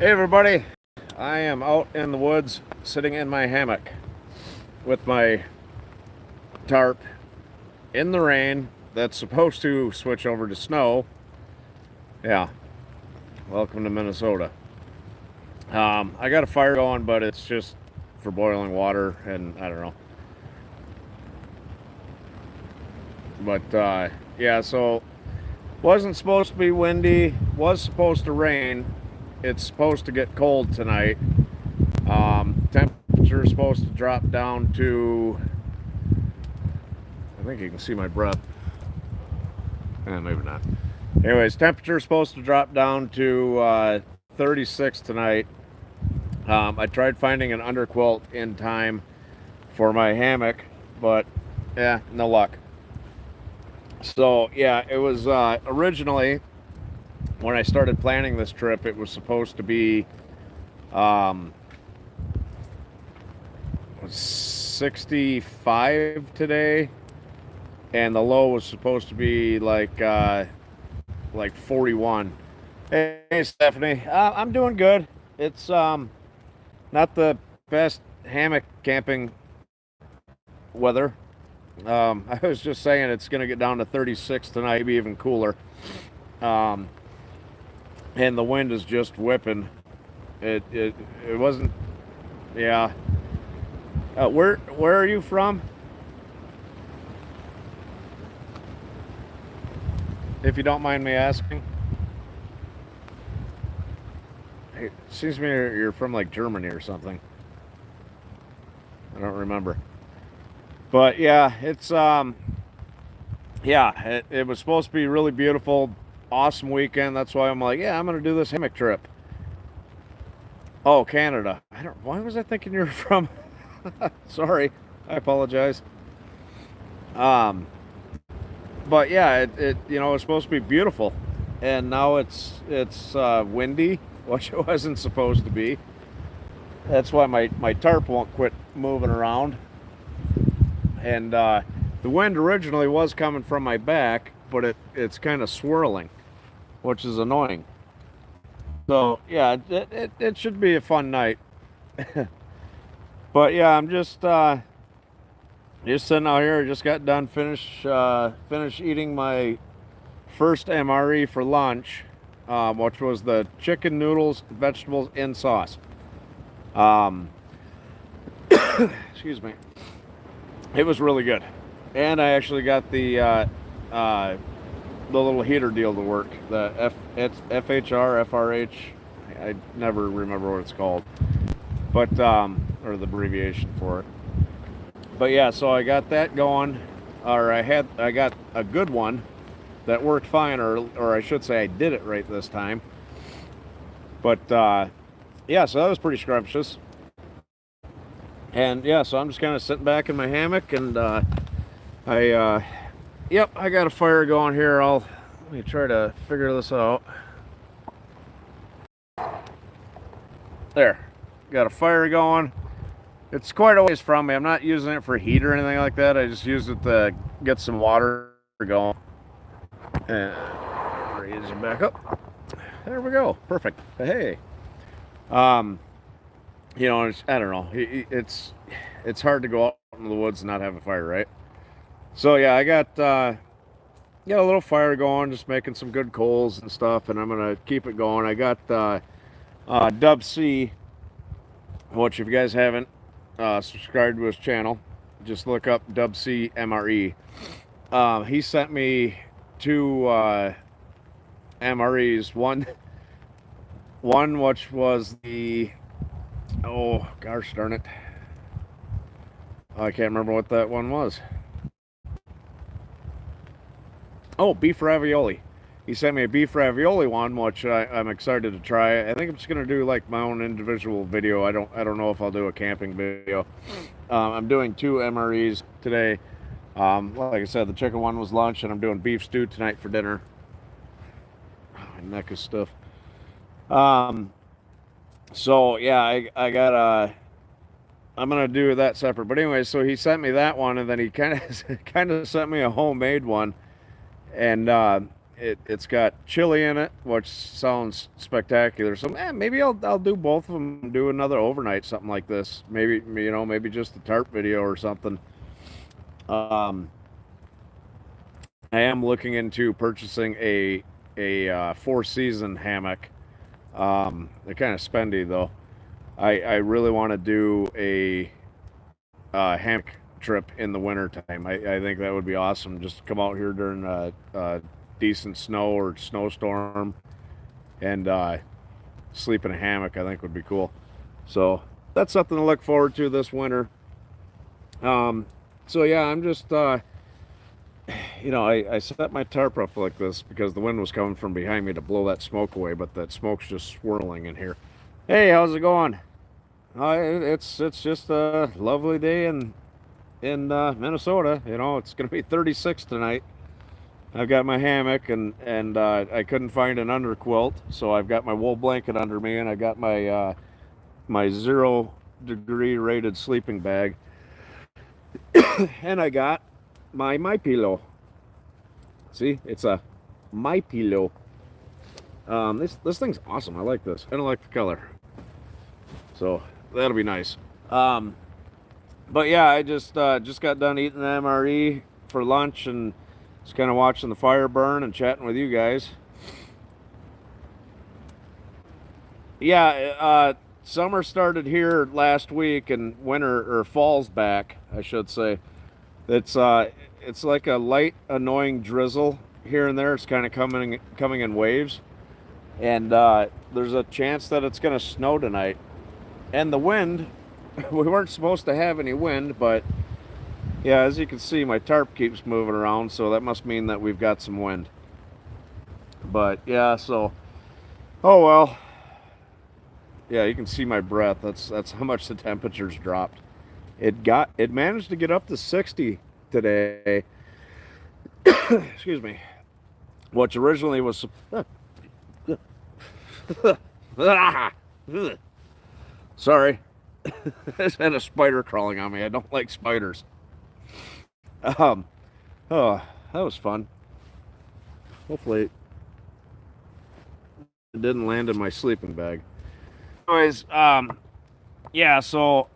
Hey everybody, I am out in the woods sitting in my hammock with my tarp in the rain that's supposed to switch over to snow. Yeah, welcome to Minnesota. I got a fire going, but it's just for boiling water, and I don't know. But yeah, so wasn't supposed to be windy, was supposed to rain. It's supposed to get cold tonight. Temperature is supposed to drop down to, I think you can see my breath. Maybe not. Anyways, temperature is supposed to drop down to 36 tonight. I tried finding an underquilt in time for my hammock, but yeah, no luck. So yeah, it was originally when I started planning this trip, it was supposed to be 65 today, and the low was supposed to be like 41. Hey Stephanie, I'm doing good. It's not the best hammock camping weather. I was just saying it's going to get down to 36 tonight, maybe even cooler. Um, and the wind is just whipping. It wasn't. Yeah. Where are you from? If you don't mind me asking. Hey, it seems to me you're from like Germany or something. I don't remember. But yeah, it's yeah, it was supposed to be really beautiful, awesome weekend. That's why I'm like, yeah, I'm gonna do this hammock trip. Oh, Canada. I don't. Why was I thinking you're from? Sorry, I apologize. Um, but yeah, it it's supposed to be beautiful, and now it's windy, which it wasn't supposed to be. That's why my tarp won't quit moving around. And the wind originally was coming from my back, but it's kind of swirling, which is annoying. So yeah, it should be a fun night. But yeah, I'm just sitting out here. Just got done finish eating my first MRE for lunch, which was the chicken noodles, vegetables in sauce. Um, excuse me. It was really good, and I actually got the little heater deal to work. It's FHR, FRH. I never remember what it's called, but or the abbreviation for it. But yeah, so I got that going, or I got a good one that worked fine, or I should say I did it right this time. But yeah, so that was pretty scrumptious. And yeah, so I'm just kind of sitting back in my hammock, and yep, I got a fire going here. Let me try to figure this out. There, got a fire going. It's quite a ways from me. I'm not using it for heat or anything like that. I just use it to get some water going. And raise it back up. There we go. Perfect. Hey. Um, I don't know. It's hard to go out in the woods and not have a fire, right? So yeah, I got a little fire going, just making some good coals and stuff, and I'm gonna keep it going. I got Dub C, which if you guys haven't subscribed to his channel, just look up Dub C MRE. He sent me two MREs. One which was the, oh gosh darn it, I can't remember what that one was. Oh, beef ravioli. He sent me a beef ravioli one, which I'm excited to try. I think I'm just gonna do like my own individual video. I don't know if I'll do a camping video. I'm doing two MREs today. Like I said, the chicken one was lunch, and I'm doing beef stew tonight for dinner. Oh, my neck is stiff. So yeah, I got I'm gonna do that separate. But anyway, so he sent me that one, and then he kind of sent me a homemade one, and it's got chili in it, which sounds spectacular. So maybe I'll do both of them. Do another overnight, something like this. Maybe maybe just a tarp video or something. Um, I am looking into purchasing a 4-season hammock. They're kind of spendy though. I really want to do a hammock trip in the winter time. I think that would be awesome. Just come out here during a decent snow or snowstorm and sleep in a hammock. I think would be cool. So that's something to look forward to this winter. So yeah, I'm just I set my tarp up like this because the wind was coming from behind me to blow that smoke away, but that smoke's just swirling in here. Hey, how's it going? It's just a lovely day in Minnesota. It's gonna be 36 tonight. I've got my hammock and I couldn't find an underquilt, so I've got my wool blanket under me, and I got my 0-degree rated sleeping bag, and I got my pillow. See, it's a my pillow. This thing's awesome. I like this. I don't like the color, so that'll be nice. But yeah, I just got done eating the MRE for lunch and just kind of watching the fire burn and chatting with you guys. Yeah, summer started here last week, and winter or fall's back, I should say. It's like a light, annoying drizzle here and there. It's kind of coming in waves, and there's a chance that it's going to snow tonight. And the wind, we weren't supposed to have any wind, but yeah, as you can see, my tarp keeps moving around, so that must mean that we've got some wind. But yeah, so oh well. Yeah, you can see my breath. That's how much the temperature's dropped. It managed to get up to 60 today. Excuse me. Which originally was sorry. I just had a spider crawling on me. I don't like spiders. Oh, that was fun. Hopefully it didn't land in my sleeping bag. Anyways, yeah, so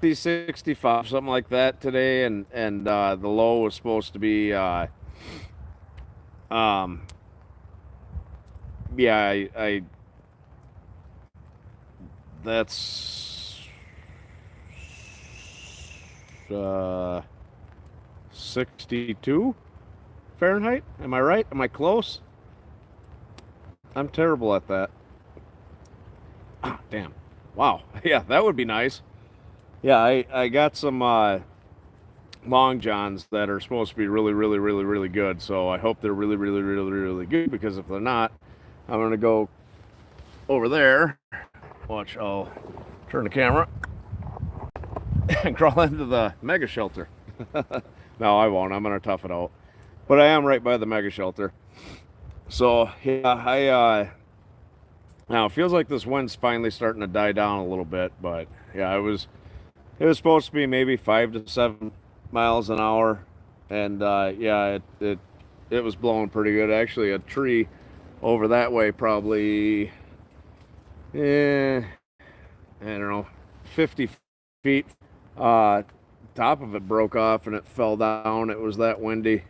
65, something like that today, and the low was supposed to be yeah, I that's 62 Fahrenheit. Am I right? Am I close? I'm terrible at that. Ah, damn. Wow. Yeah, that would be nice. Yeah, I got some long johns that are supposed to be really, really, really, really good. So I hope they're really, really, really, really good, because if they're not, I'm going to go over there. Watch, I'll turn the camera and crawl into the mega shelter. No, I won't. I'm going to tough it out. But I am right by the mega shelter. So yeah, now it feels like this wind's finally starting to die down a little bit, but yeah, it was supposed to be maybe 5 to 7 miles an hour, and yeah, it was blowing pretty good. Actually, a tree over that way, probably I don't know, 50 feet, top of it broke off and it fell down. It was that windy.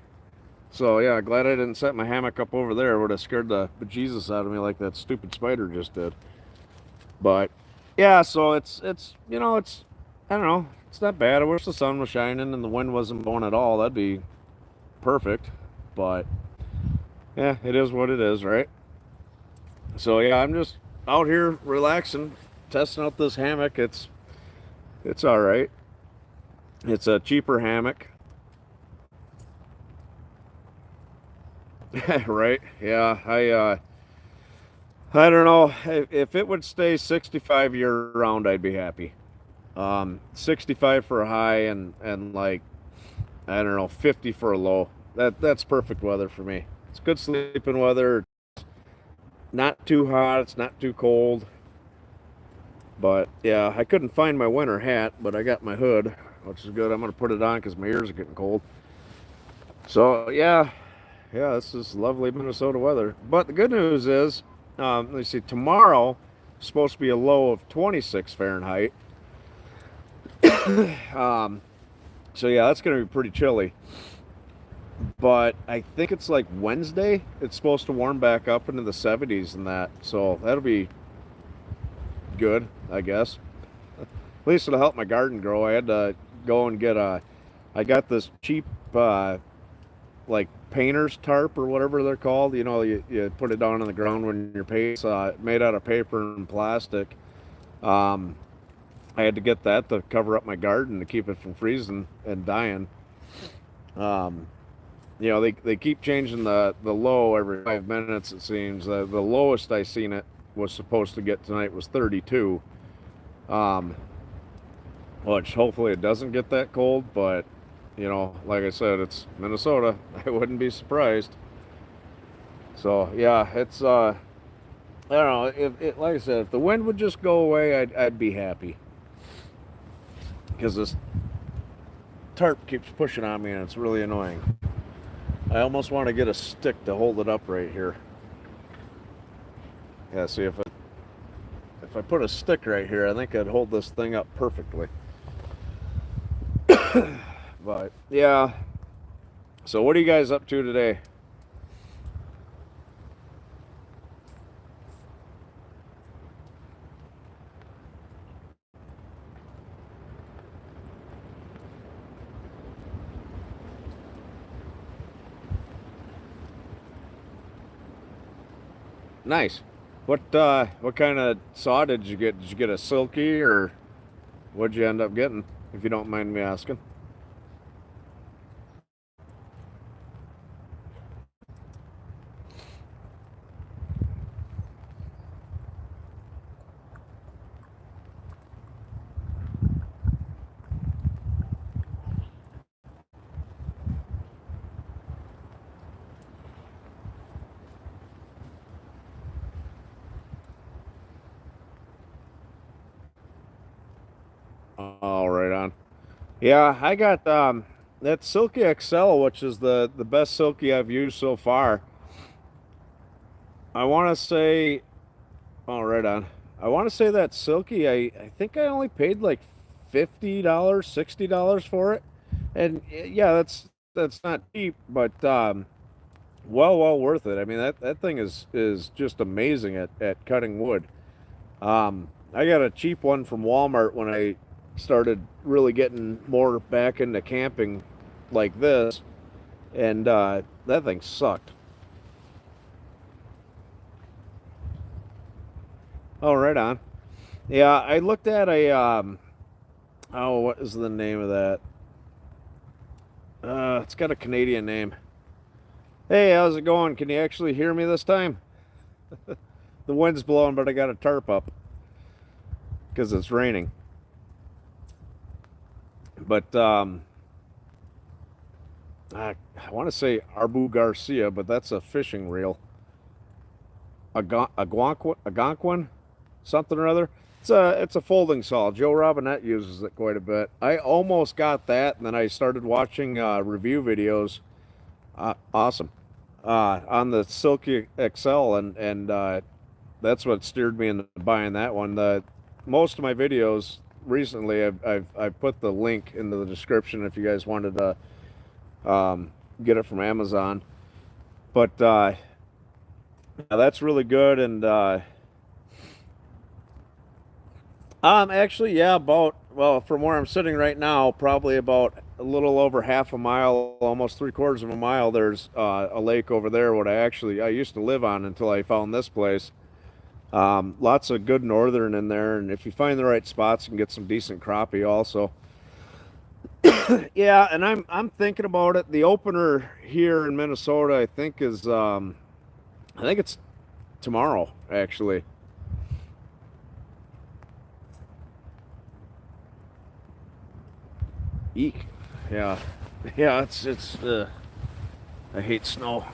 So yeah, glad I didn't set my hammock up over there. It would have scared the bejesus out of me like that stupid spider just did. But yeah, so it's I don't know, it's not bad. I wish the sun was shining and the wind wasn't blowing at all. That'd be perfect. But yeah, it is what it is, right? So yeah, I'm just out here relaxing, testing out this hammock. It's all right. It's a cheaper hammock. Right? Yeah, I don't know if it would stay 65 year round, I'd be happy. 65 for a high and like, I don't know, 50 for a low. That's perfect weather for me. It's good sleeping weather. Not too hot, it's not too cold. But yeah, I couldn't find my winter hat, but I got my hood, which is good. I'm gonna put it on because my ears are getting cold. So yeah, this is lovely Minnesota weather. But the good news is, let me see, tomorrow is supposed to be a low of 26 Fahrenheit. Um, so yeah, that's going to be pretty chilly. But I think it's like Wednesday. It's supposed to warm back up into the 70s and that. So that'll be good, I guess. At least it'll help my garden grow. I had to go and get a. I got this cheap, like painter's tarp or whatever they're called. You know, you put it down on the ground when you're painting. Made out of paper and plastic. Um, I had to get that to cover up my garden to keep it from freezing and dying. Um, you know, they keep changing the low every 5 minutes. It seems the lowest I seen it was supposed to get tonight was 32. Um, which hopefully it doesn't get that cold, but you know, like I said, it's Minnesota. I wouldn't be surprised. So yeah, it's I don't know. If it, like I said, if the wind would just go away, I'd be happy. Because this tarp keeps pushing on me and it's really annoying. I almost want to get a stick to hold it up right here. Yeah, see if I put a stick right here, I think I'd hold this thing up perfectly. But yeah. So what are you guys up to today? Nice. What kind of saw did you get? Did you get a silky or what'd you end up getting? If you don't mind me asking. All right on. Yeah, I got that Silky XL, which is the best Silky I've used so far. I want to say, oh, right on. I want to say that Silky, I think I only paid like $50, $60 for it. And yeah, that's not cheap, but well worth it. I mean that thing is just amazing at cutting wood. I got a cheap one from Walmart when I started really getting more back into camping like this, and that thing sucked. Oh, right on. Yeah, I looked at a oh, what is the name of that? It's got a Canadian name. Hey, how's it going? Can you actually hear me this time? The wind's blowing, but I got a tarp up because it's raining. But I want to say Arbu Garcia, but that's a fishing reel. A Gonquin, something or other. It's a folding saw. Joe Robinette uses it quite a bit. I almost got that, and then I started watching review videos. Awesome. On the Silky XL, and that's what steered me into buying that one. The most of my videos recently, I've put the link into the description if you guys wanted to get it from Amazon. But yeah, that's really good, and actually, yeah, about well, from where I'm sitting right now, probably about a little over half a mile, almost three-quarters of a mile. There's a lake over there. What I used to live on until I found this place. Lots of good northern in there, and if you find the right spots, you can get some decent crappie also. Yeah, and I'm thinking about it. The opener here in Minnesota, I think it's tomorrow actually. Eek. Yeah, yeah. It's. I hate snow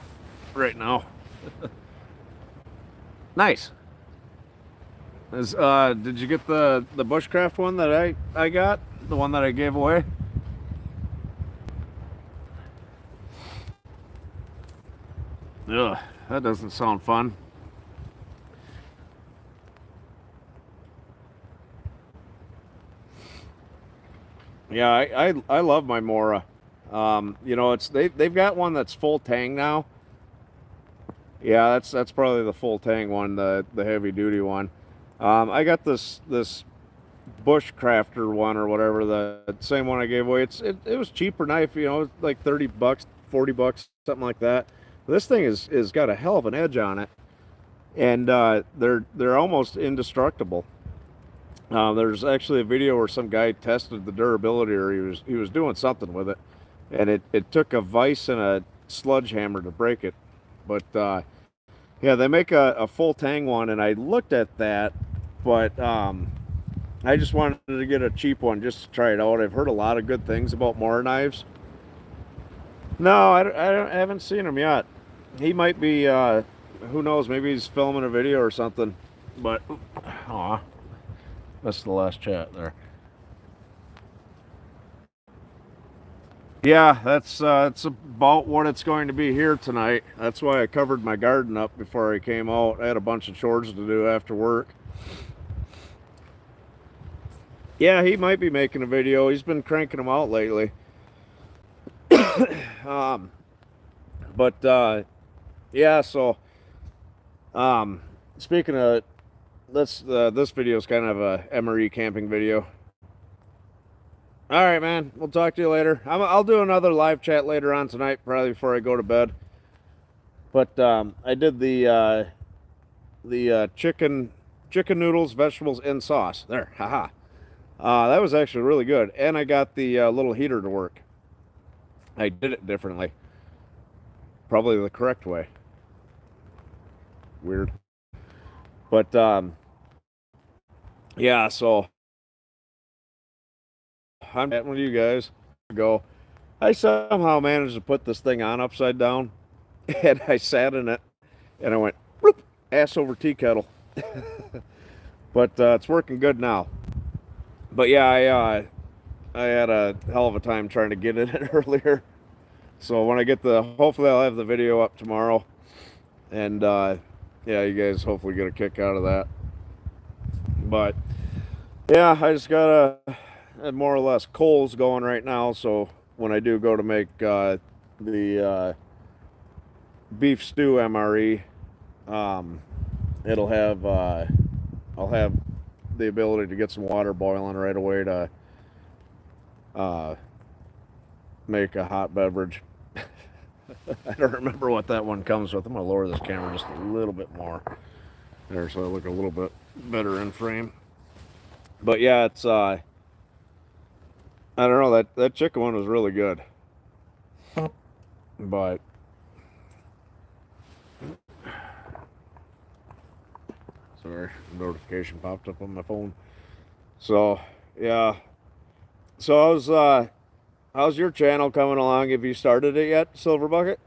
right now. Nice. Did you get the bushcraft one that I got? The one that I gave away? Ugh, that doesn't sound fun. Yeah, I love my Mora. You know, they've got one that's full tang now. Yeah, that's probably the full tang one, the heavy duty one. I got this bushcrafter one or whatever, the same one I gave away. It was cheaper knife, you know, like 30 bucks, 40 bucks, something like that. This thing is got a hell of an edge on it, and they're almost indestructible. There's actually a video where some guy tested the durability, or he was doing something with it, and it took a vise and a sludge hammer to break it. But yeah, they make a full tang one, and I looked at that, but I just wanted to get a cheap one just to try it out. I've heard a lot of good things about Mora knives. No, I haven't seen him yet. He might be, who knows, maybe he's filming a video or something. But, aw, that's the last chat there. Yeah, that's about what it's going to be here tonight. That's why I covered my garden up before I came out. I had a bunch of chores to do after work. Yeah, he might be making a video. He's been cranking them out lately. Um, but yeah, so um, speaking of this video is kind of a MRE camping video. All right, man. We'll talk to you later. I'll do another live chat later on tonight, probably before I go to bed. But I did the chicken noodles, vegetables, and sauce. There, haha. That was actually really good, and I got the little heater to work. I did it differently, probably the correct way. Weird, but yeah. So I'm chatting with you guys. Go. I somehow managed to put this thing on upside down, and I sat in it, and I went bloop, ass over tea kettle. But it's working good now. But yeah, I had a hell of a time trying to get it in earlier. So when I get hopefully I'll have the video up tomorrow, and yeah, you guys hopefully get a kick out of that. But yeah, I just got more or less coals going right now. So when I do go to make the beef stew MRE, it'll have I'll have the ability to get some water boiling right away to uh, make a hot beverage. I don't remember what that one comes with. I'm gonna lower this camera just a little bit more there, so I look a little bit better in frame. But yeah, it's I don't know, that chicken one was really good, but sorry, notification popped up on my phone. So yeah, so how's your channel coming along? Have you started it yet, Silver Bucket?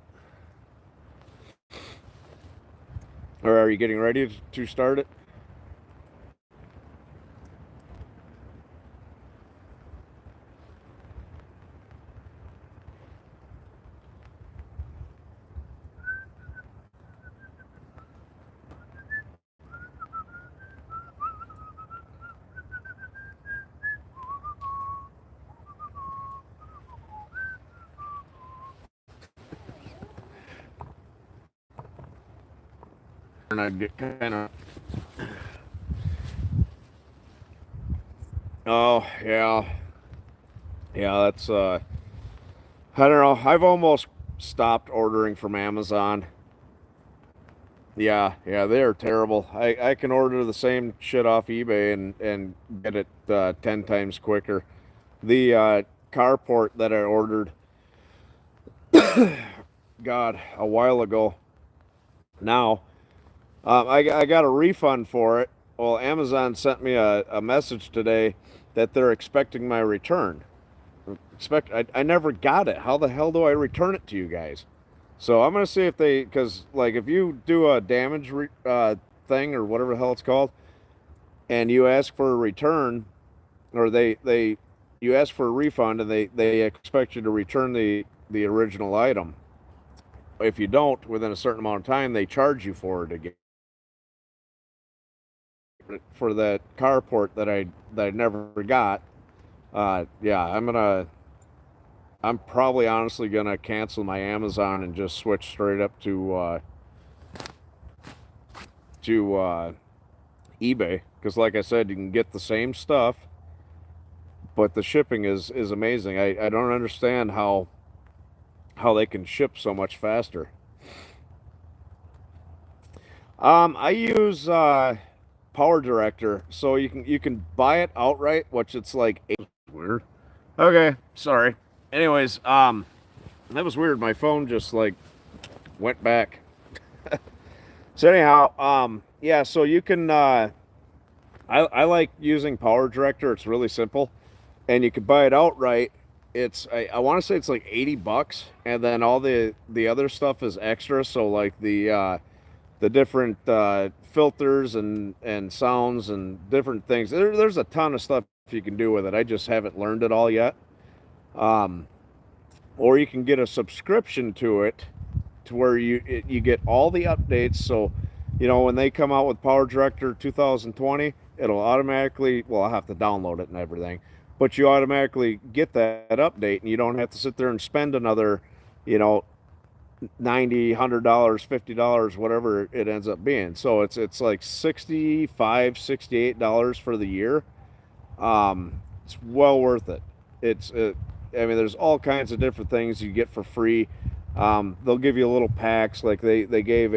Or are you getting ready to start it? And I'd get kind of. Oh yeah, yeah. That's I don't know. I've almost stopped ordering from Amazon. Yeah, yeah, they are terrible. I can order the same shit off eBay and get it 10 times quicker. The carport that I ordered, God, a while ago. Now, I got a refund for it. Well, Amazon sent me a message today that they're expecting my return. I never got it. How the hell do I return it to you guys? So I'm gonna see if because like if you do a damage thing or whatever the hell it's called, and you ask for a return, or you ask for a refund, and they expect you to return the original item. if you don't within a certain amount of time, they charge you for it again. For that carport that I never got. Yeah, I'm probably honestly gonna cancel my Amazon and just switch straight up to eBay, because like I said, you can get the same stuff, but the shipping is amazing. I don't understand how they can ship so much faster. I use Power Director, so you can buy it outright, which it's like weird. Okay, sorry. Anyways, that was weird. My phone just like went back. So anyhow, yeah, so you can I like using Power Director. It's really simple, and you can buy it outright. I want to say it's like $80, and then all the other stuff is extra. So like the different filters and sounds and different things. There's a ton of stuff you can do with it. I just haven't learned it all yet. Um, or you can get a subscription to it, to where you get all the updates. So, when they come out with Power Director 2020, it'll automatically, well, I'll have to download it and everything, but you automatically get that update, and you don't have to sit there and spend another, you know, $90, $100, $50, whatever it ends up being. So it's like $65, $68 for the year. It's well worth it. I mean, there's all kinds of different things you get for free. They'll give you little packs, like they gave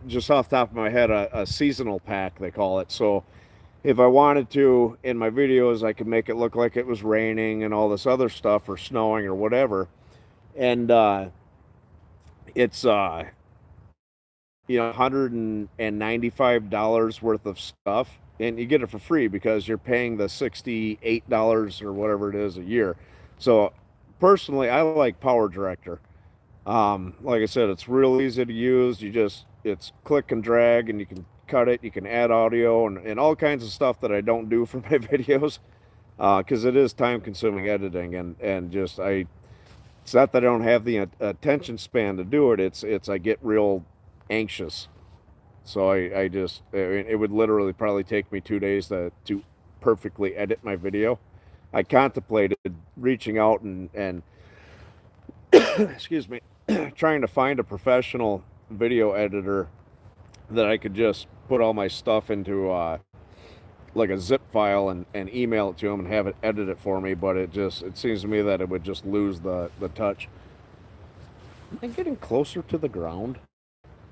just off the top of my head, a seasonal pack, they call it. So if I wanted to, in my videos, I could make it look like it was raining and all this other stuff, or snowing or whatever. And it's $195 worth of stuff, and you get it for free because you're paying the $68 or whatever it is a year. So personally, I like Power Director. Like I said, it's real easy to use. It's click and drag, and you can cut it, you can add audio and all kinds of stuff that I don't do for my videos, because it is time consuming editing, and just it's not that I don't have the attention span to do it. It's I get real anxious. So I mean, it would literally probably take me 2 days to perfectly edit my video. I contemplated reaching out and excuse me, trying to find a professional video editor that I could just put all my stuff into like a zip file and email it to them and have it edit it for me, but it seems to me that it would just lose the touch. Am I getting closer to the ground?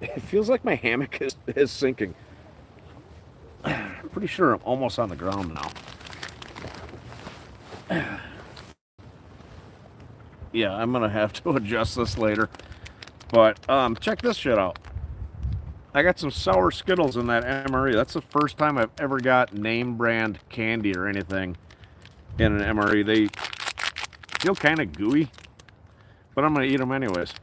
It feels like my hammock is sinking. I'm pretty sure I'm almost on the ground now. Yeah, I'm gonna have to adjust this later. But check this shit out. I got some sour Skittles in that MRE. That's the first time I've ever got name brand candy or anything in an MRE. They feel kind of gooey, but I'm gonna eat them anyways.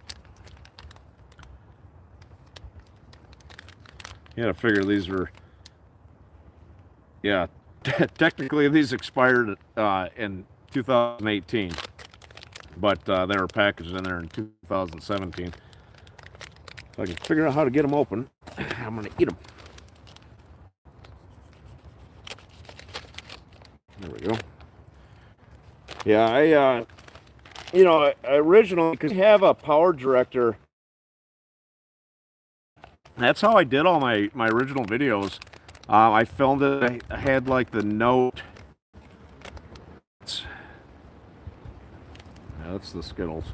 Yeah, I figure these were, yeah, technically these expired in 2018, but they were packaged in there in 2017. If I can figure out how to get them open, I'm gonna eat them. There we go. Yeah, I originally, because I have a Power Director, that's how I did all my original videos. I filmed it. I had like the Note. Yeah, that's the Skittles.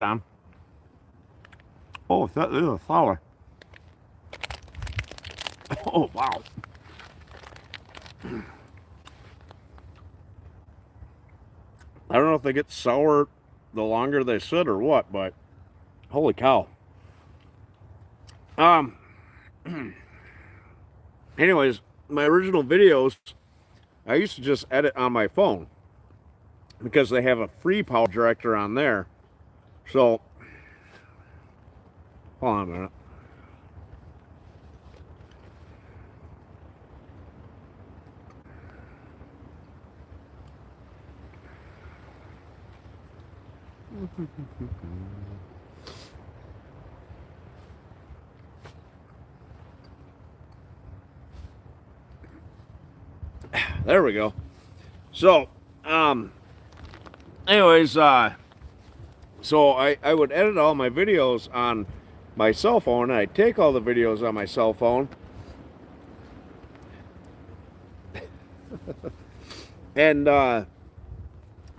Down. Oh, that is a flower. Oh, wow. I don't know if they get sour the longer they sit or what, but holy cow. Anyways, my original videos, I used to just edit on my phone because they have a free Power Director on there. So, hold on a minute. There we go. So, anyways, so I would edit all my videos on my cell phone, and I'd take all the videos on my cell phone, and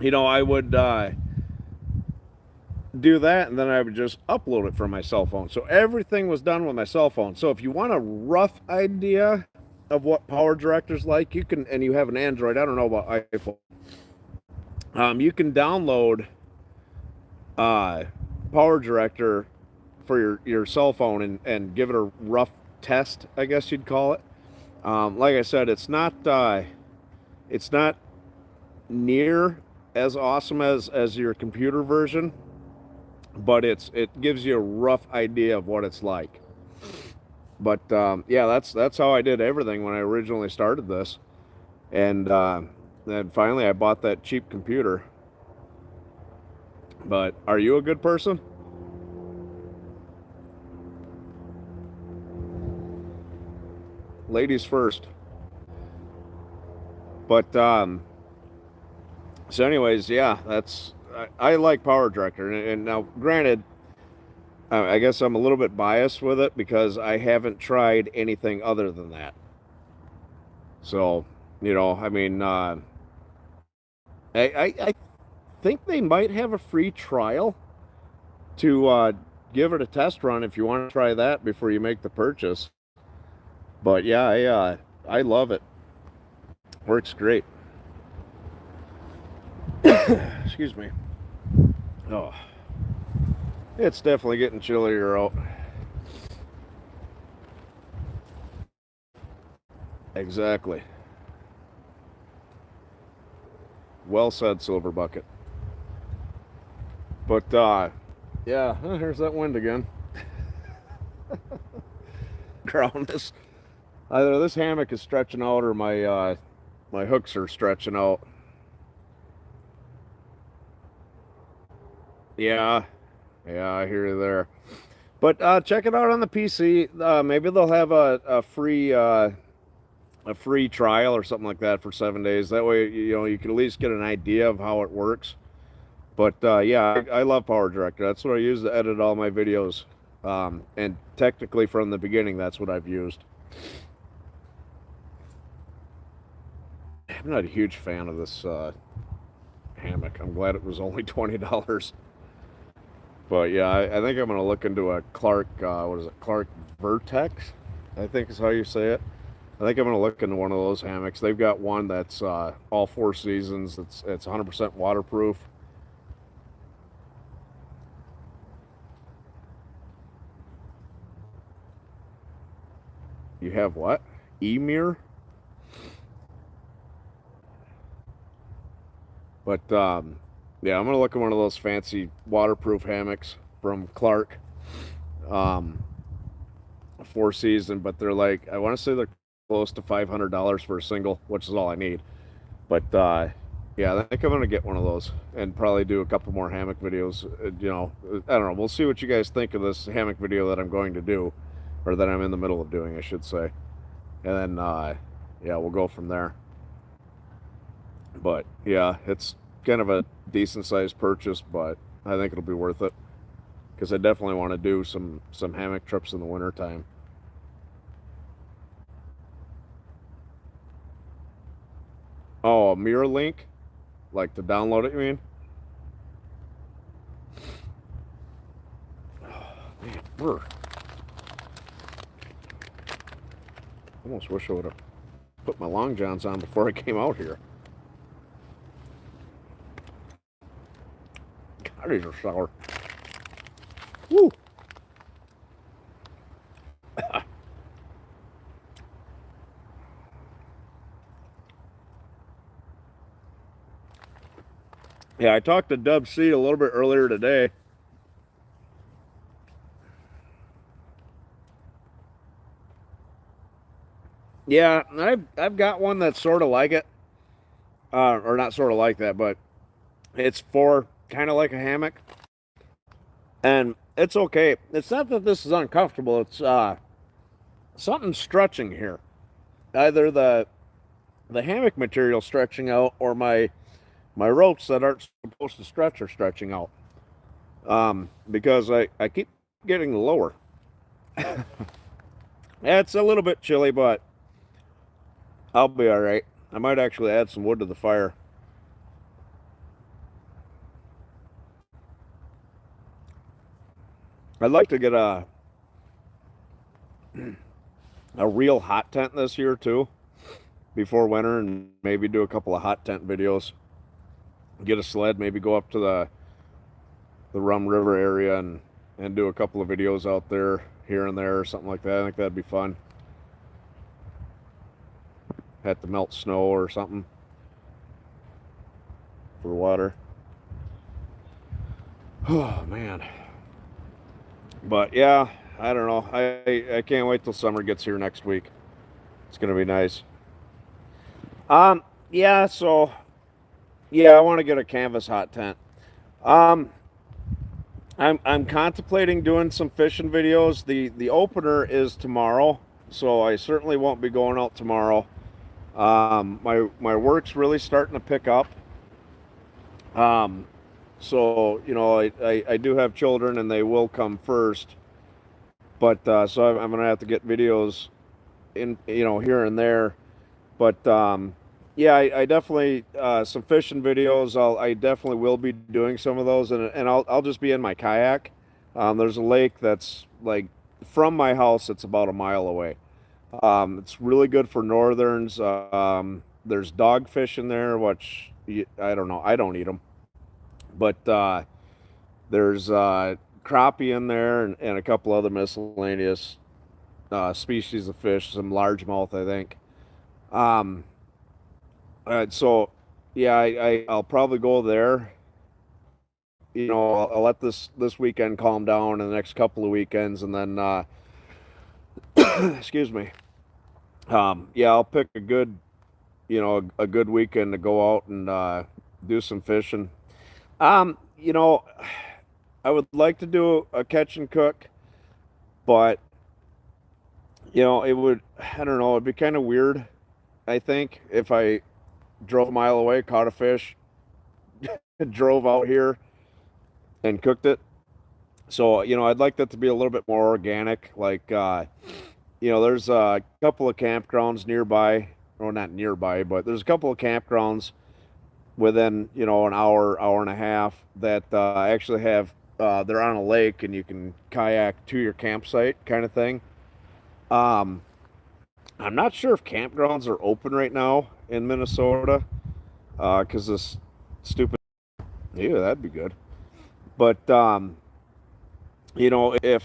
you know, I would do that, and then I would just upload it from my cell phone. So everything was done with my cell phone. So if you want a rough idea of what Power Director's like, you can, and you have an Android, I don't know about iPhone, you can download Power Director for your cell phone and give it a rough test, I guess you'd call it. Like I said, it's not near as awesome as your computer version, but it gives you a rough idea of what it's like. But yeah, that's how I did everything when I originally started this, and then finally I bought that cheap computer. But are you a good person? Ladies first. But so anyways, yeah, I like Power Director, and now granted, I guess I'm a little bit biased with it because I haven't tried anything other than that. So, you know, I mean, I think they might have a free trial to give it a test run if you want to try that before you make the purchase. But yeah, I love it. Works great. Excuse me. Oh, it's definitely getting chillier out. Exactly. Well said, Silver Bucket. But yeah, here's that wind again. Ground this. Either this hammock is stretching out or my hooks are stretching out. Yeah, yeah, I hear you there. But check it out on the PC. Maybe they'll have a free trial or something like that for 7 days. That way, you know, you can at least get an idea of how it works. But yeah, I love Power Director. That's what I use to edit all my videos. And technically, from the beginning, that's what I've used. I'm not a huge fan of this hammock. I'm glad it was only $20. But yeah, I think I'm gonna look into a Clark. What is it? Clark Vertex, I think is how you say it. I think I'm gonna look into one of those hammocks. They've got one that's all 4 seasons. It's 100% waterproof. You have what? Emir? But yeah, I'm gonna look at one of those fancy waterproof hammocks from Clark. Um, 4 season, but they're like, I want to say they're close to $500 for a single, which is all I need. But yeah, I think I'm gonna get one of those and probably do a couple more hammock videos. You know, I don't know. We'll see what you guys think of this hammock video that I'm going to do, or that I'm in the middle of doing, I should say. And then yeah, we'll go from there. But yeah, it's kind of a decent sized purchase, but I think it'll be worth it because I definitely want to do some hammock trips in the wintertime. Oh, a mirror link, like to download it, you mean? Man, brr. Almost wish I would have put my long johns on before I came out here. God, these are sour. Woo! Yeah, I talked to Dub C a little bit earlier today. Yeah, I've got one that's sort of like it, or not sort of like that, but it's for kind of like a hammock, and it's okay. It's not that this is uncomfortable. It's something stretching here. Either the hammock material stretching out, or my ropes that aren't supposed to stretch are stretching out. Because I keep getting lower. It's a little bit chilly, but I'll be all right. I might actually add some wood to the fire. I'd like to get a real hot tent this year too, before winter, and maybe do a couple of hot tent videos. Get a sled, maybe go up to the Rum River area and do a couple of videos out there here and there or something like that. I think that'd be fun. Had to melt snow or something for water. Oh man. But yeah, I don't know. I can't wait till summer gets here next week. It's gonna be nice. Yeah, so yeah, I want to get a canvas hot tent. Um I'm contemplating doing some fishing videos. The opener is tomorrow, so I certainly won't be going out tomorrow. My work's really starting to pick up. Um, so I do have children, and they will come first. But so I'm gonna have to get videos in, here and there. But yeah, I definitely some fishing videos. I definitely will be doing some of those, and I'll just be in my kayak. There's a lake that's like from my house. It's about a mile away. It's really good for northerns. There's dogfish in there, which I don't know. I don't eat them, but there's crappie in there, and a couple other miscellaneous species of fish, some largemouth, I think. Um, so, yeah, I'll probably go there. I'll let this weekend calm down, and the next couple of weekends, and then excuse me. Yeah, I'll pick a good, a good weekend to go out and do some fishing. Um, you know, I would like to do a catch and cook, but it would, I don't know, it'd be kind of weird, I think, if I drove a mile away, caught a fish, drove out here and cooked it. So, I'd like that to be a little bit more organic. Like, there's a couple of campgrounds nearby, or not nearby, but there's a couple of campgrounds within, an hour and a half that actually have, they're on a lake and you can kayak to your campsite kind of thing. Um, I'm not sure if campgrounds are open right now in Minnesota because this stupid, yeah, that'd be good. But, if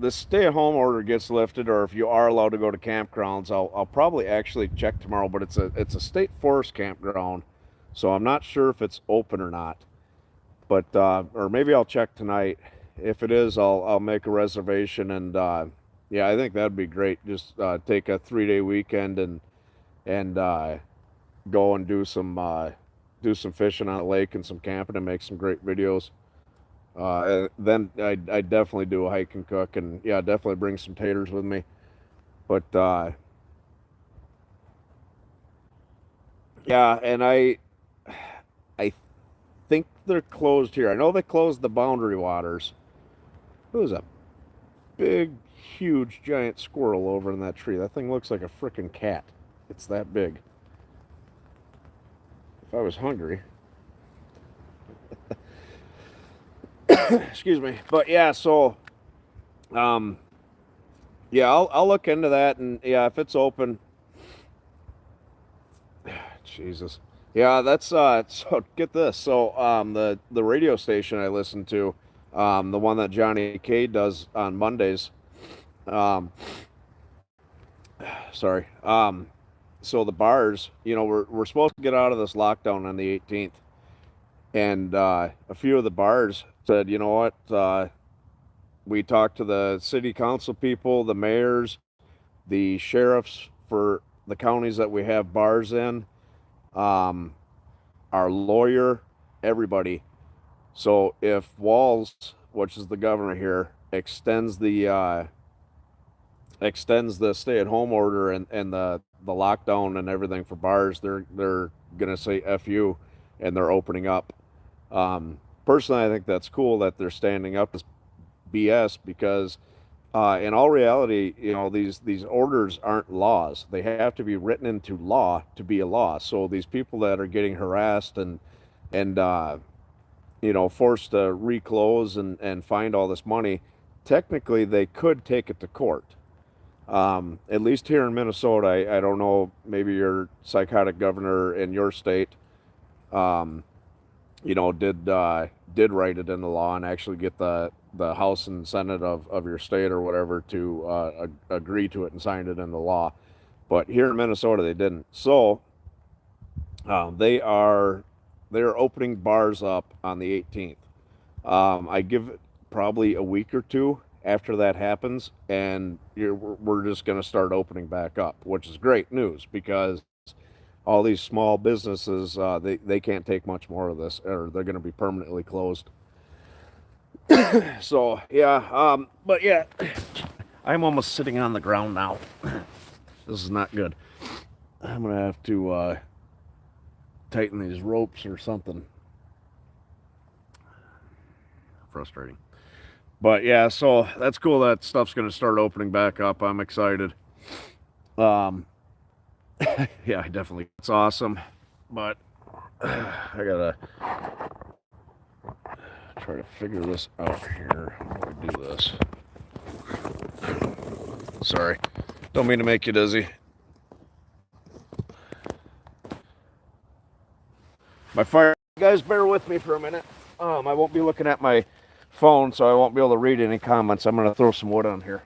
the stay-at-home order gets lifted, or if you are allowed to go to campgrounds, I'll probably actually check tomorrow. But it's a state forest campground, so I'm not sure if it's open or not. But or maybe I'll check tonight. If it is, I'll make a reservation, and yeah, I think that'd be great. Just take a 3-day weekend and go and do some fishing on a lake and some camping and make some great videos. Then I definitely do a hike and cook, and yeah, definitely bring some taters with me. But yeah, and I think they're closed here. I know they closed the Boundary Waters. There's a big, huge, giant squirrel over in that tree. That thing looks like a freaking cat. It's that big. If I was hungry. Excuse me. But yeah, so um yeah, I'll look into that, and yeah, if it's open, Jesus. Yeah, that's so get this. So the radio station I listen to, the one that Johnny K does on Mondays, um sorry. So the bars, we're supposed to get out of this lockdown on the 18th. And a few of the bars said, you know what, we talked to the city council people, the mayors, the sheriffs for the counties that we have bars in, um, our lawyer, everybody. So if Walz, which is the governor here, extends the stay-at-home order and the lockdown and everything for bars, they're gonna say "f you," and they're opening up. Personally, I think that's cool that they're standing up to BS because, in all reality, these orders aren't laws. They have to be written into law to be a law. So these people that are getting harassed and forced to reclose and find all this money, technically they could take it to court. At least here in Minnesota, I don't know, maybe your psychotic governor in your state, um, did write it in the law and actually get the House and Senate of your state or whatever to agree to it and sign it into law. But here in Minnesota, they didn't. So they're opening bars up on the 18th. I give it probably a week or two after that happens, and we're just going to start opening back up, which is great news because all these small businesses, they can't take much more of this, or they're going to be permanently closed. So yeah, but yeah, I'm almost sitting on the ground now. This is not good. I'm gonna have to tighten these ropes or something. Frustrating. But yeah, so that's cool that stuff's gonna start opening back up. I'm excited. Um, yeah, I definitely. It's awesome, but I gotta try to figure this out here. How do I do this? Sorry, don't mean to make you dizzy. My fire guys, bear with me for a minute. I won't be looking at my phone, so I won't be able to read any comments. I'm gonna throw some wood on here.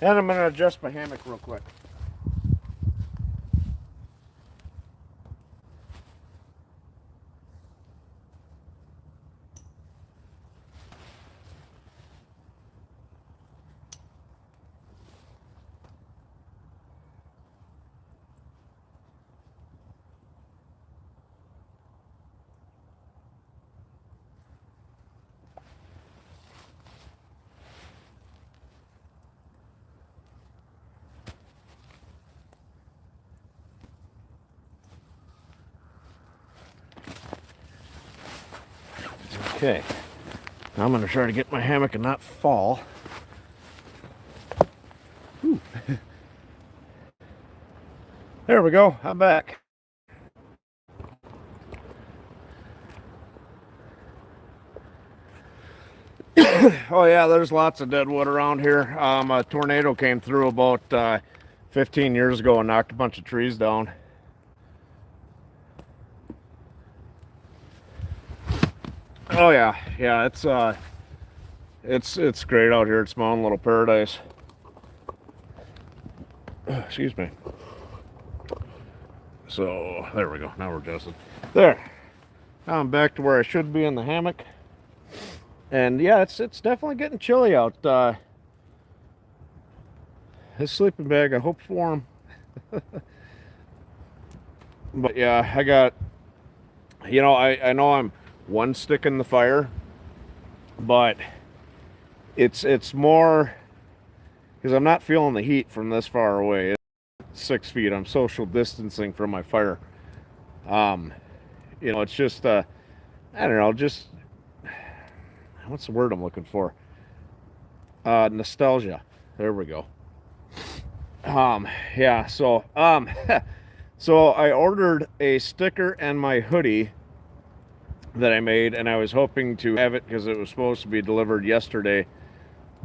And I'm gonna adjust my hammock real quick. Okay, now I'm gonna try to get my hammock and not fall. There we go, I'm back. Oh yeah, there's lots of dead wood around here. A tornado came through about 15 years ago and knocked a bunch of trees down. Oh yeah, yeah, it's great out here. It's my own little paradise. Excuse me. So there we go. Now we're adjusted. There. Now I'm back to where I should be in the hammock. And yeah, it's definitely getting chilly out. his sleeping bag, I hope for him. But yeah, I got, I know I'm one stick in the fire, but it's more because I'm not feeling the heat from this far away. It's 6 feet. I'm social distancing from my fire. Um, it's just I don't know, just what's the word I'm looking for? Nostalgia. There we go. Yeah. So I ordered a sticker and my hoodie that I made, and I was hoping to have it because it was supposed to be delivered yesterday.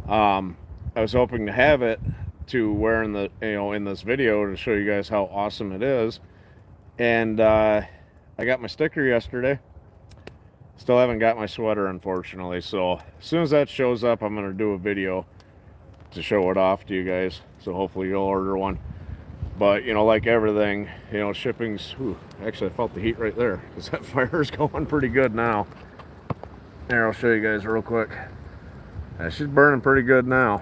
I was hoping to have it to wear in the in this video to show you guys how awesome it is. And I got my sticker yesterday. Still haven't got my sweater, unfortunately. So as soon as that shows up, I'm gonna do a video to show it off to you guys. So hopefully you'll order one. But like everything, shipping's. Whew, actually, I felt the heat right there because that fire's going pretty good now. Here, I'll show you guys real quick. Yeah, she's burning pretty good now.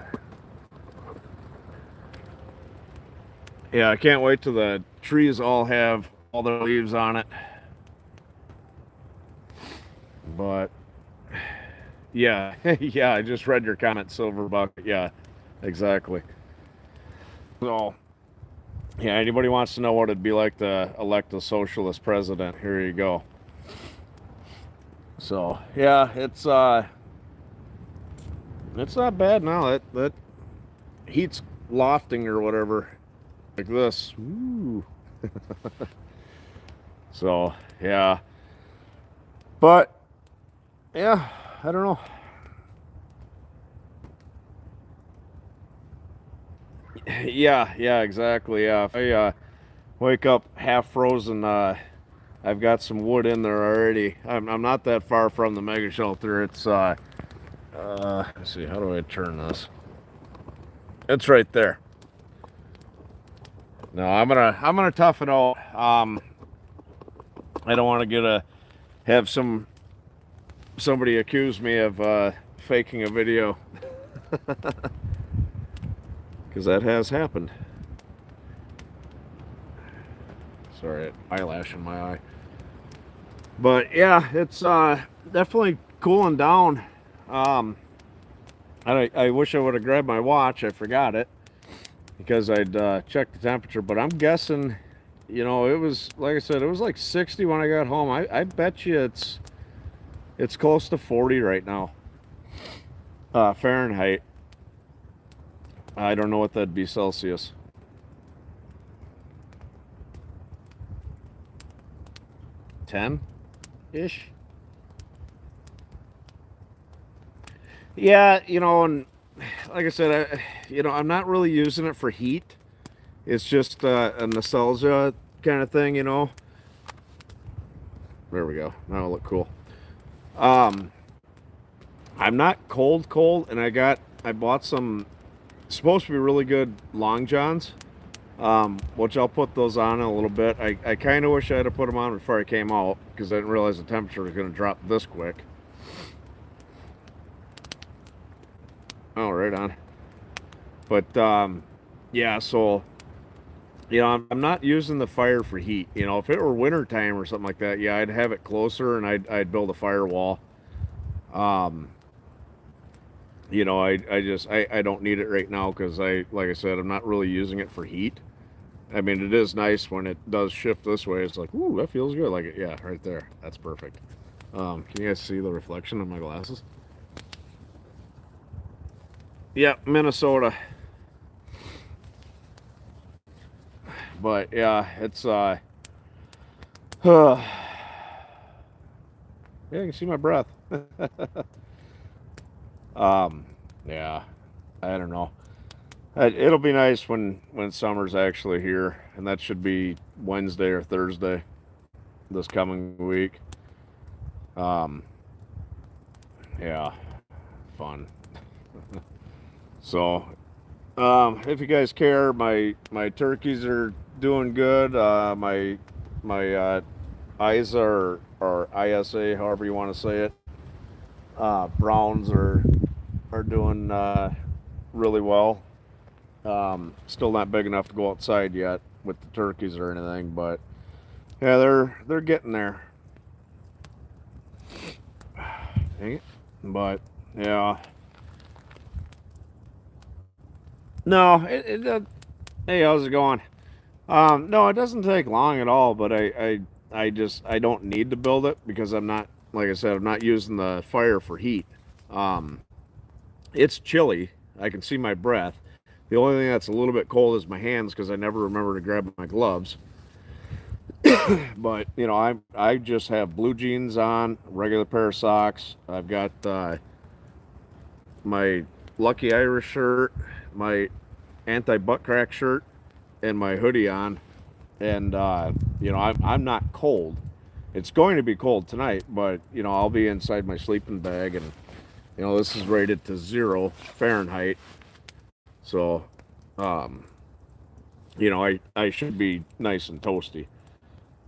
Yeah, I can't wait till the trees all have all their leaves on it. But yeah, yeah, I just read your comment, Silver Bucket. Yeah, exactly. So yeah, anybody wants to know what it'd be like to elect a socialist president, here you go. So yeah, it's not bad now. That heat's lofting or whatever, like this. Ooh. So yeah, but yeah, I don't know. Yeah, exactly. Yeah, if I wake up half frozen, I've got some wood in there already. I'm not that far from the mega shelter. It's let's see, how do I turn this? It's right there. No, I'm gonna tough it out. I don't want to have somebody accuse me of faking a video, because that has happened. Sorry, eyelash in my eye. But yeah, it's definitely cooling down. I wish I would have grabbed my watch. I forgot it because I'd checked the temperature. But I'm guessing, it was, like I said, it was like 60 when I got home. I bet you it's close to 40 right now. Fahrenheit. I don't know what that'd be Celsius. Ish. Yeah, and like I said, I'm not really using it for heat. It's just a nostalgia kind of thing, There we go. Now it'll look cool. I'm not cold, and I bought some supposed to be really good long johns, which I'll put those on in a little bit. I kind of wish I had put them on before I came out because I didn't realize the temperature was going to drop this quick. Oh, right on. But yeah, so I'm not using the fire for heat. If it were winter time or something like that, yeah, I'd have it closer and I'd build a firewall. I don't need it right now because like I said, I'm not really using it for heat. I mean, it is nice when it does shift this way. It's like, ooh, that feels good. Like it, yeah, right there. That's perfect. Can you guys see the reflection of my glasses? Yeah, Minnesota. But yeah, it's yeah, you can see my breath. Yeah, I don't know. It'll be nice when summer's actually here, and that should be Wednesday or Thursday this coming week. Yeah, fun. So, if you guys care, my turkeys are doing good. My ISA or ISA, however you want to say it, browns are doing really well. Still not big enough to go outside yet with the turkeys or anything, but yeah, they're getting there. Dang it. But yeah, no, hey, how's it going? No, it doesn't take long at all, but I don't need to build it because I'm not, like I said, I'm not using the fire for heat. Um, it's chilly. I can see my breath. The only thing that's a little bit cold is my hands because I never remember to grab my gloves. But you know, I just have blue jeans on, a regular pair of socks. I've got my Lucky Irish shirt, my anti butt crack shirt, and my hoodie on, and you know, I'm not cold. It's going to be cold tonight, but you know, I'll be inside my sleeping bag, and you know, this is rated to 0 Fahrenheit, so um, you know, I should be nice and toasty.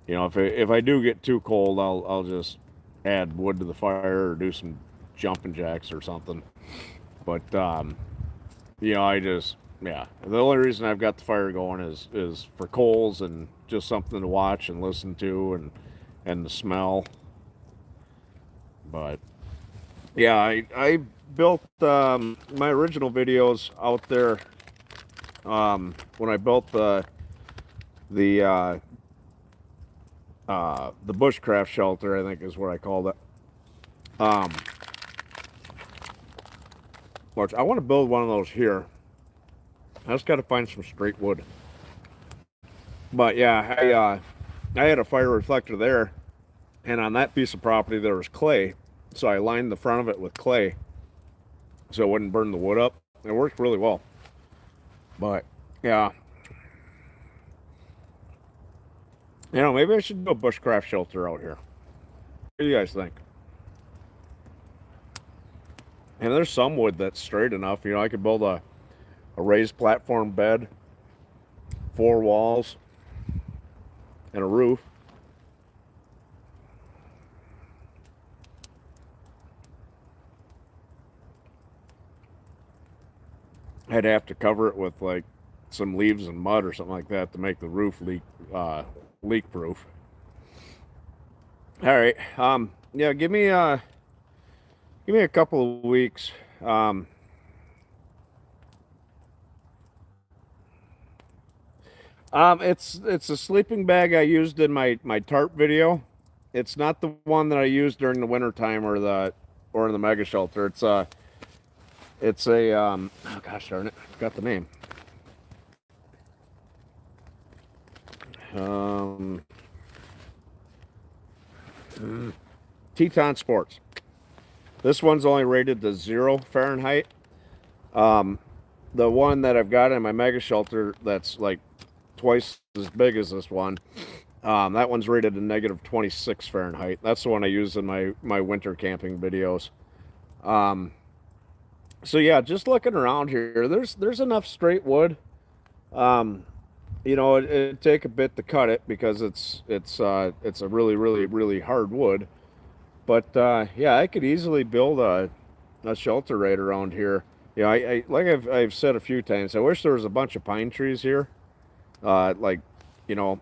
You know, if I do get too cold, I'll just add wood to the fire or do some jumping jacks or something. But you know, I just yeah. The only reason I've got the fire going is for coals and just something to watch and listen to and the smell. But yeah, I built my original videos out there when I built the the bushcraft shelter, I think is what I called it. Um, which I want to build one of those here. I just got to find some straight wood. But yeah, I had a fire reflector there, and on that piece of property there was clay, so I lined the front of it with clay so it wouldn't burn the wood up. It worked really well. But yeah, you know, maybe I should do a bushcraft shelter out here. What do you guys think? And there's some wood that's straight enough. You know, I could build a raised platform bed, 4 walls, and a roof. I'd have to cover it with like some leaves and mud or something like that to make the roof leak proof. All right. Yeah, give me a couple of weeks. Um, it's a sleeping bag I used in my tarp video. It's not the one that I used during the winter time or in the mega shelter. It's a oh gosh darn it, I forgot the name. Um, Teton Sports. This one's only rated to 0 Fahrenheit. Um, the one that I've got in my mega shelter that's like twice as big as this one. That one's rated to -26 Fahrenheit. That's the one I use in my winter camping videos. Um, so yeah, just looking around here, there's enough straight wood. Um, you know, it'd take a bit to cut it because it's a really hard wood. But yeah, I could easily build a shelter right around here. Yeah, I like I've said a few times. I wish there was a bunch of pine trees here, like you know,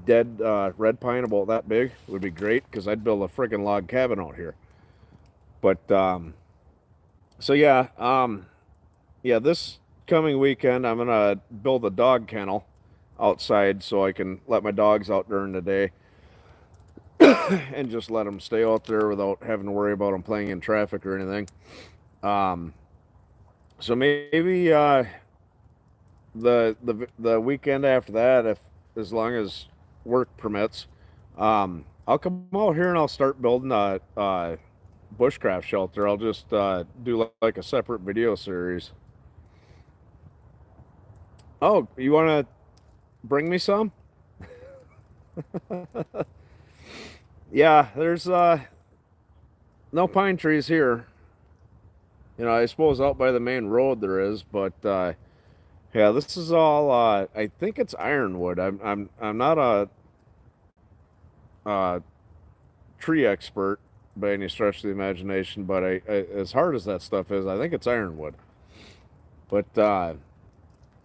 dead red pine about that big would be great because I'd build a friggin' log cabin out here. But so yeah, yeah, this coming weekend I'm gonna build a dog kennel outside so I can let my dogs out during the day and just let them stay out there without having to worry about them playing in traffic or anything. Um, so maybe the weekend after that, if as long as work permits, I'll come out here and I'll start building a bushcraft shelter. I'll just do like a separate video series. Oh, you want to bring me some? Yeah, there's no pine trees here. You know, I suppose out by the main road there is, but yeah, this is all. I think it's ironwood. I'm not a tree expert by any stretch of the imagination, but as hard as that stuff is, I think it's ironwood. But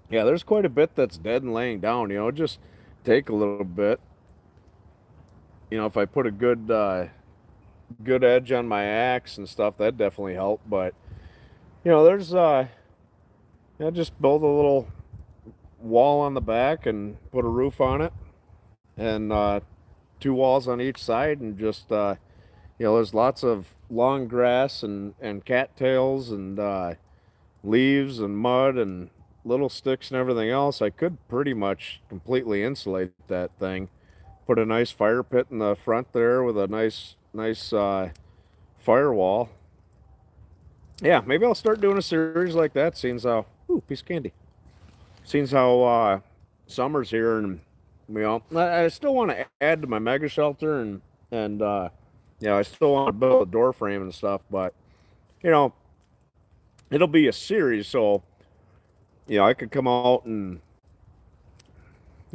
Yeah, there's quite a bit that's dead and laying down. Just take a little bit. If I put a good edge on my axe and stuff, that definitely helped. But there's just build a little wall on the back and put a roof on it, and two walls on each side, and just there's lots of long grass and cattails and leaves and mud and little sticks and everything else. I could pretty much completely insulate that thing. Put a nice fire pit in the front there with a nice firewall. Yeah, maybe I'll start doing a series like that. Seeing how, ooh, piece of candy. Seeing how summer's here, and I still want to add to my mega shelter, and I still want to build a door frame and stuff, but you know, it'll be a series, so I could come out and,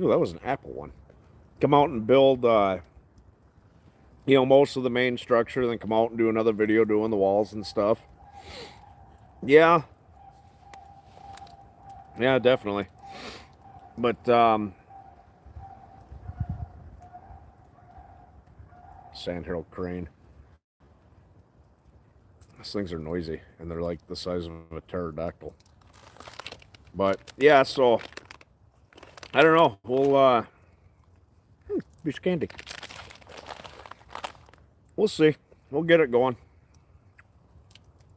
ooh, that was an apple one. Come out and build, most of the main structure, then come out and do another video doing the walls and stuff. Yeah, yeah, definitely. But sandhill crane. These things are noisy, and they're like the size of a pterodactyl. But yeah, so I don't know. We'll piece of candy. We'll see. We'll get it going.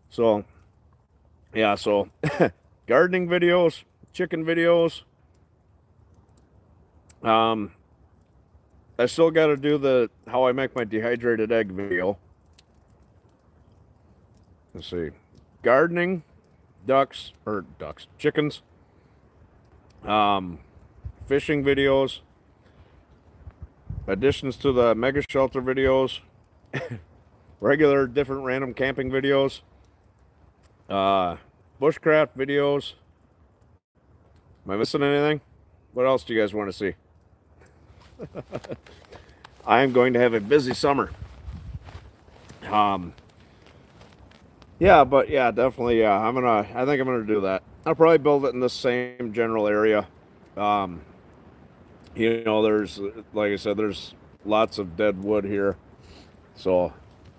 So yeah, so gardening videos, chicken videos. I still got to do the how I make my dehydrated egg video. Let's see, gardening, chickens, fishing videos, additions to the mega shelter videos, regular different random camping videos, bushcraft videos. Am I missing anything? What else do you guys want to see? I am going to have a busy summer. Yeah, but yeah, definitely. Yeah, I think I'm gonna do that. I'll probably build it in the same general area. Um, there's, like I said, there's lots of dead wood here, so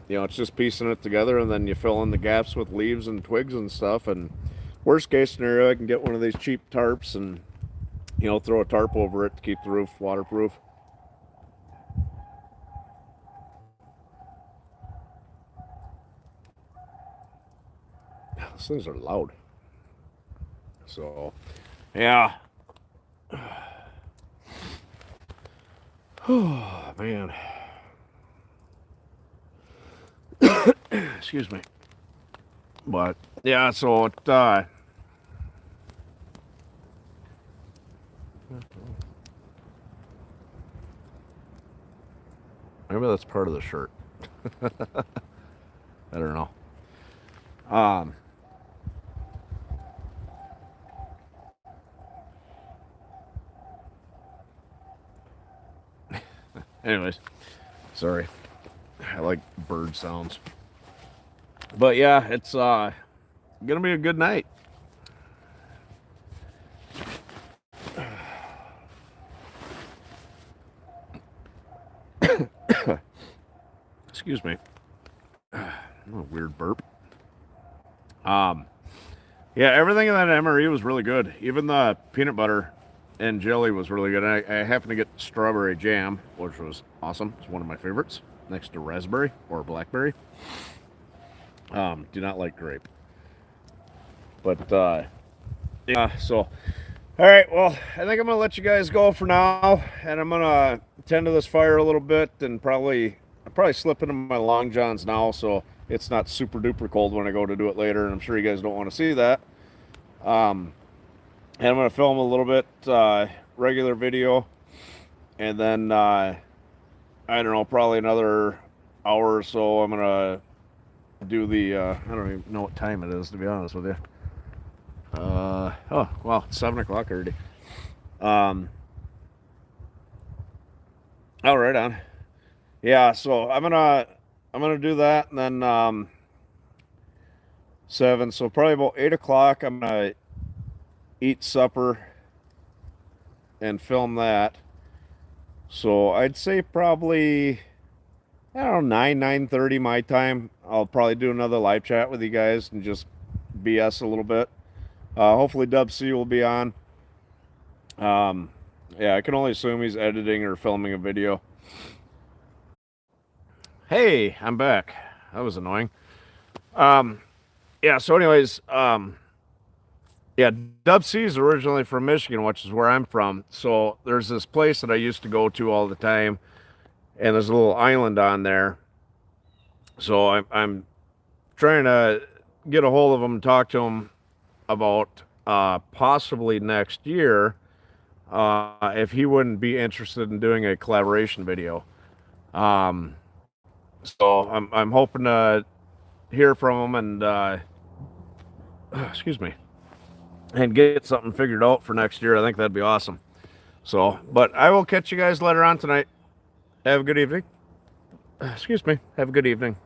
it's just piecing it together, and then you fill in the gaps with leaves and twigs and stuff. And worst case scenario, I can get one of these cheap tarps and throw a tarp over it to keep the roof waterproof. These things are loud. So, yeah. Oh, man. Excuse me. But, yeah, so maybe that's part of the shirt. I don't know. Anyways, sorry. I like bird sounds. But yeah, it's gonna be a good night. Excuse me. A weird burp. Yeah, everything in that MRE was really good. Even the peanut butter and jelly was really good. I happened to get strawberry jam, which was awesome. It's one of my favorites, next to raspberry or blackberry. Do not like grape. But yeah, so all right, well, I think I'm gonna let you guys go for now, and I'm gonna tend to this fire a little bit, and I'll probably slip into my long johns now, so it's not super duper cold when I go to do it later. And I'm sure you guys don't want to see that. And I'm gonna film a little bit regular video, and then I don't know, probably another hour or so. I'm gonna do the I don't even know what time it is, to be honest with you. Oh well, it's 7 o'clock already. Oh, right on. Yeah, so I'm gonna do that, and then 7. So probably about 8 o'clock. I'm gonna eat supper, and film that. So I'd say probably, I don't know, 9:30 my time. I'll probably do another live chat with you guys and just BS a little bit. Hopefully Dub C will be on. Yeah, I can only assume he's editing or filming a video. Hey, I'm back. That was annoying. Yeah, so anyways, yeah, Dub C is originally from Michigan, which is where I'm from. So there's this place that I used to go to all the time, and there's a little island on there. So I'm trying to get a hold of him and talk to him about possibly next year if he wouldn't be interested in doing a collaboration video. So I'm hoping to hear from him and excuse me, and get something figured out for next year. I think that'd be awesome. So, but I will catch you guys later on tonight. Have a good evening. Excuse me. Have a good evening.